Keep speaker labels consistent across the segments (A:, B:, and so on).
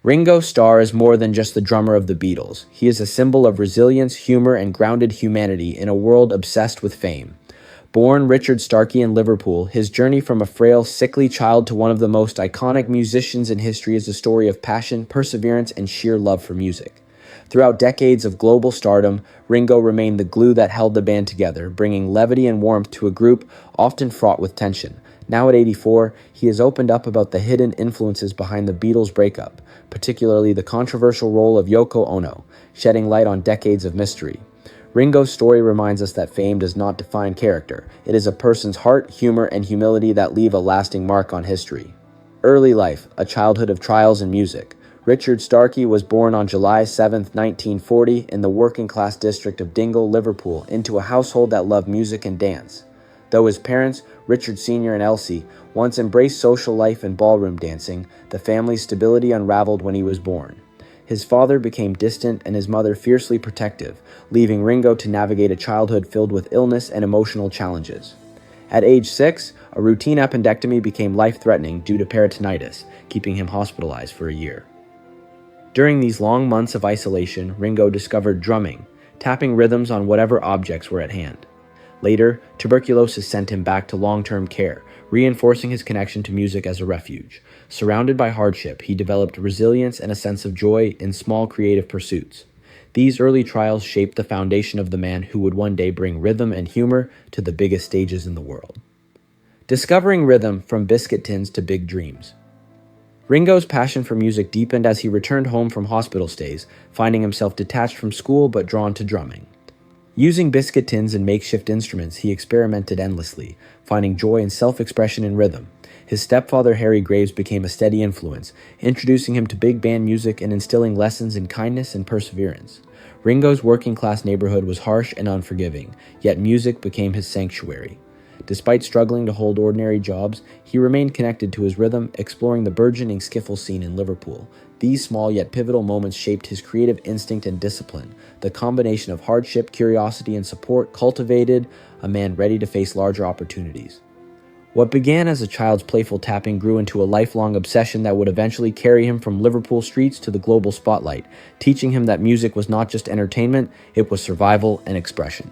A: Ringo Starr is more than just the drummer of the Beatles. He is a symbol of resilience, humor, and grounded humanity in a world obsessed with fame. Born Richard Starkey in Liverpool, his journey from a frail, sickly child to one of the most iconic musicians in history is a story of passion, perseverance, and sheer love for music. Throughout decades of global stardom, Ringo remained the glue that held the band together, bringing levity and warmth to a group often fraught with tension. Now at 84, he has opened up about the hidden influences behind the Beatles' breakup, particularly the controversial role of Yoko Ono, shedding light on decades of mystery. Ringo's story reminds us that fame does not define character. It is a person's heart, humor, and humility that leave a lasting mark on history. Early life, a childhood of trials and music. Richard Starkey was born on July 7, 1940, in the working-class district of Dingle, Liverpool, into a household that loved music and dance. Though his parents, Richard Sr. and Elsie, once embraced social life and ballroom dancing, the family's stability unraveled when he was born. His father became distant and his mother fiercely protective, leaving Ringo to navigate a childhood filled with illness and emotional challenges. At age 6, a routine appendectomy became life-threatening due to peritonitis, keeping him hospitalized for a year. During these long months of isolation, Ringo discovered drumming, tapping rhythms on whatever objects were at hand. Later, tuberculosis sent him back to long-term care, reinforcing his connection to music as a refuge. Surrounded by hardship, he developed resilience and a sense of joy in small creative pursuits. These early trials shaped the foundation of the man who would one day bring rhythm and humor to the biggest stages in the world. Discovering rhythm from biscuit tins to big dreams. Ringo's passion for music deepened as he returned home from hospital stays, finding himself detached from school but drawn to drumming. Using biscuit tins and makeshift instruments, he experimented endlessly, finding joy and self-expression in rhythm. His stepfather, Harry Graves, became a steady influence, introducing him to big band music and instilling lessons in kindness and perseverance. Ringo's working-class neighborhood was harsh and unforgiving, yet music became his sanctuary. Despite struggling to hold ordinary jobs, he remained connected to his rhythm, exploring the burgeoning skiffle scene in Liverpool. These small yet pivotal moments shaped his creative instinct and discipline. The combination of hardship, curiosity, and support cultivated a man ready to face larger opportunities. What began as a child's playful tapping grew into a lifelong obsession that would eventually carry him from Liverpool streets to the global spotlight, teaching him that music was not just entertainment, it was survival and expression.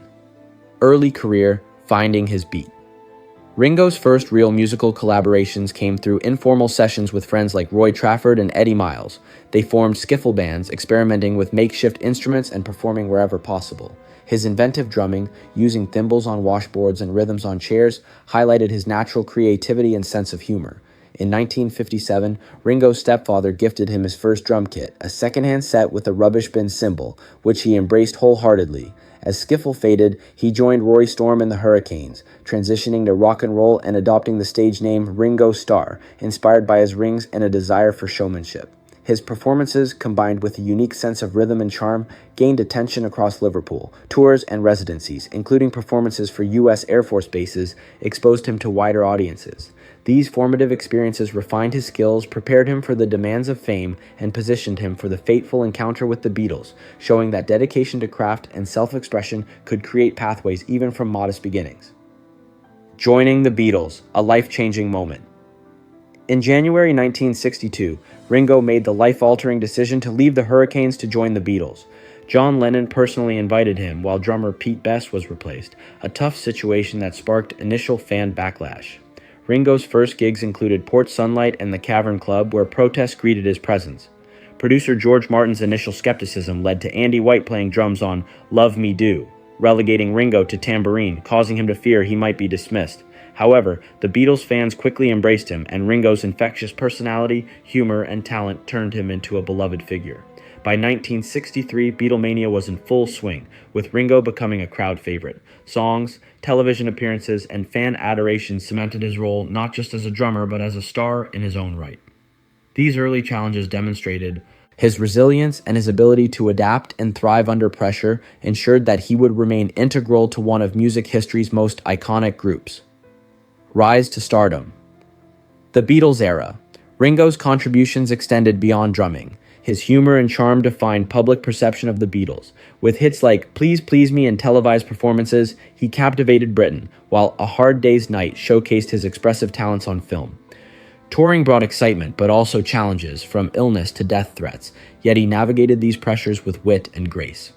A: Early career, finding his beat. Ringo's first real musical collaborations came through informal sessions with friends like Roy Trafford and Eddie Miles. They formed skiffle bands, experimenting with makeshift instruments and performing wherever possible. His inventive drumming, using thimbles on washboards and rhythms on chairs, highlighted his natural creativity and sense of humor. In 1957, Ringo's stepfather gifted him his first drum kit, a secondhand set with a rubbish bin cymbal, which he embraced wholeheartedly. As skiffle faded, he joined Roy Storm and the Hurricanes, transitioning to rock and roll and adopting the stage name Ringo Starr, inspired by his rings and a desire for showmanship. His performances, combined with a unique sense of rhythm and charm, gained attention across Liverpool. Tours and residencies, including performances for U.S. Air Force bases, exposed him to wider audiences. These formative experiences refined his skills, prepared him for the demands of fame, and positioned him for the fateful encounter with the Beatles, showing that dedication to craft and self-expression could create pathways even from modest beginnings. Joining the Beatles, a life-changing moment. In January 1962, Ringo made the life-altering decision to leave the Hurricanes to join the Beatles. John Lennon personally invited him, while drummer Pete Best was replaced, a tough situation that sparked initial fan backlash. Ringo's first gigs included Port Sunlight and the Cavern Club, where protests greeted his presence. Producer George Martin's initial skepticism led to Andy White playing drums on Love Me Do, relegating Ringo to tambourine, causing him to fear he might be dismissed. However, the Beatles fans quickly embraced him, and Ringo's infectious personality, humor, and talent turned him into a beloved figure. By 1963, Beatlemania was in full swing, with Ringo becoming a crowd favorite. Songs, television appearances, and fan adoration cemented his role not just as a drummer but as a star in his own right. These early challenges demonstrated his resilience and his ability to adapt and thrive under pressure ensured that he would remain integral to one of music history's most iconic groups. Rise to stardom. The Beatles era. Ringo's contributions extended beyond drumming. His humor and charm defined public perception of the Beatles. With hits like Please Please Me and televised performances, he captivated Britain, while A Hard Day's Night showcased his expressive talents on film. Touring brought excitement, but also challenges, from illness to death threats, yet he navigated these pressures with wit and grace.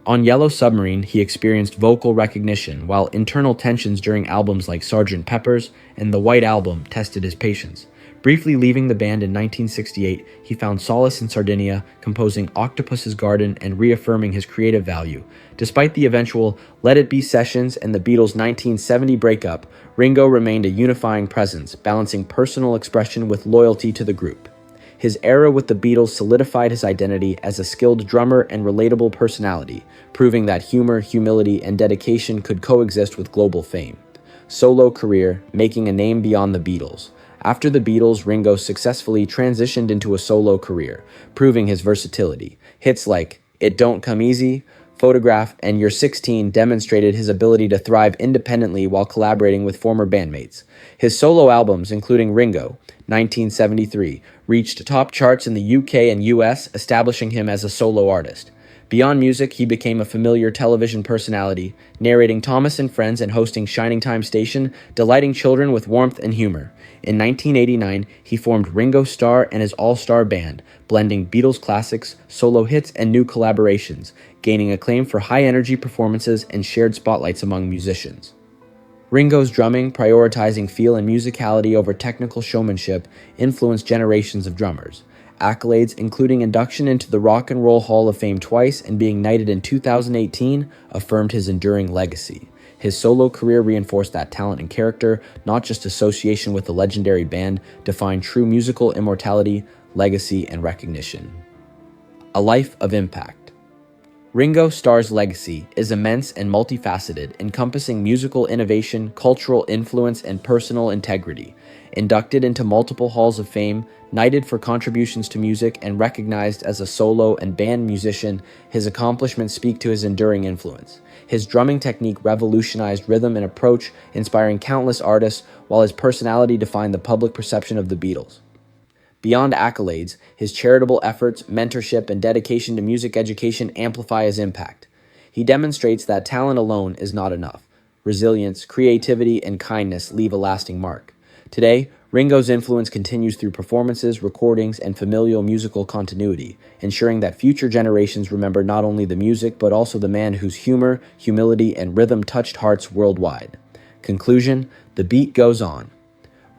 A: On Yellow Submarine, he experienced vocal recognition, while internal tensions during albums like Sgt. Pepper's and The White Album tested his patience. Briefly leaving the band in 1968, he found solace in Sardinia, composing Octopus's Garden and reaffirming his creative value. Despite the eventual Let It Be sessions and the Beatles' 1970 breakup, Ringo remained a unifying presence, balancing personal expression with loyalty to the group. His era with the Beatles solidified his identity as a skilled drummer and relatable personality, proving that humor, humility, and dedication could coexist with global fame. Solo career, making a name beyond the Beatles. After the Beatles, Ringo successfully transitioned into a solo career, proving his versatility. Hits like It Don't Come Easy, Photograph, and You're 16 demonstrated his ability to thrive independently while collaborating with former bandmates. His solo albums, including Ringo, 1973, reached top charts in the UK and US, establishing him as a solo artist. Beyond music, he became a familiar television personality, narrating Thomas and Friends and hosting Shining Time Station, delighting children with warmth and humor. In 1989, he formed Ringo Starr and his all-star band, blending Beatles classics, solo hits, and new collaborations, gaining acclaim for high-energy performances and shared spotlights among musicians. Ringo's drumming, prioritizing feel and musicality over technical showmanship, influenced generations of drummers. Accolades, including induction into the Rock and Roll Hall of Fame twice and being knighted in 2018, affirmed his enduring legacy. His solo career reinforced that talent and character, not just association with the legendary band, defined true musical immortality, legacy, and recognition. A life of impact. Ringo Starr's legacy is immense and multifaceted, encompassing musical innovation, cultural influence, and personal integrity. Inducted into multiple halls of fame, knighted for contributions to music, and recognized as a solo and band musician, his accomplishments speak to his enduring influence. His drumming technique revolutionized rhythm and approach, inspiring countless artists, while his personality defined the public perception of the Beatles. Beyond accolades, his charitable efforts, mentorship, and dedication to music education amplify his impact. He demonstrates that talent alone is not enough. Resilience, creativity, and kindness leave a lasting mark. Today, Ringo's influence continues through performances, recordings, and familial musical continuity, ensuring that future generations remember not only the music but also the man whose humor, humility, and rhythm touched hearts worldwide. Conclusion: the beat goes on.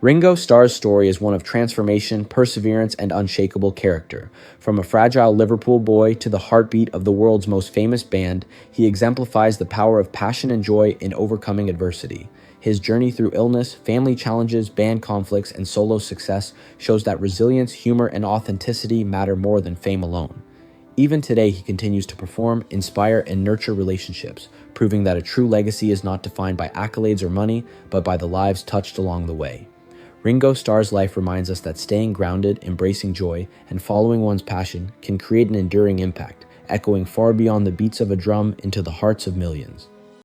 A: Ringo Starr's story is one of transformation, perseverance, and unshakable character. From a fragile Liverpool boy to the heartbeat of the world's most famous band, he exemplifies the power of passion and joy in overcoming adversity. His journey through illness, family challenges, band conflicts, and solo success shows that resilience, humor, and authenticity matter more than fame alone. Even today, he continues to perform, inspire, and nurture relationships, proving that a true legacy is not defined by accolades or money, but by the lives touched along the way. Ringo Starr's life reminds us that staying grounded, embracing joy, and following one's passion can create an enduring impact, echoing far beyond the beats of a drum into the hearts of millions.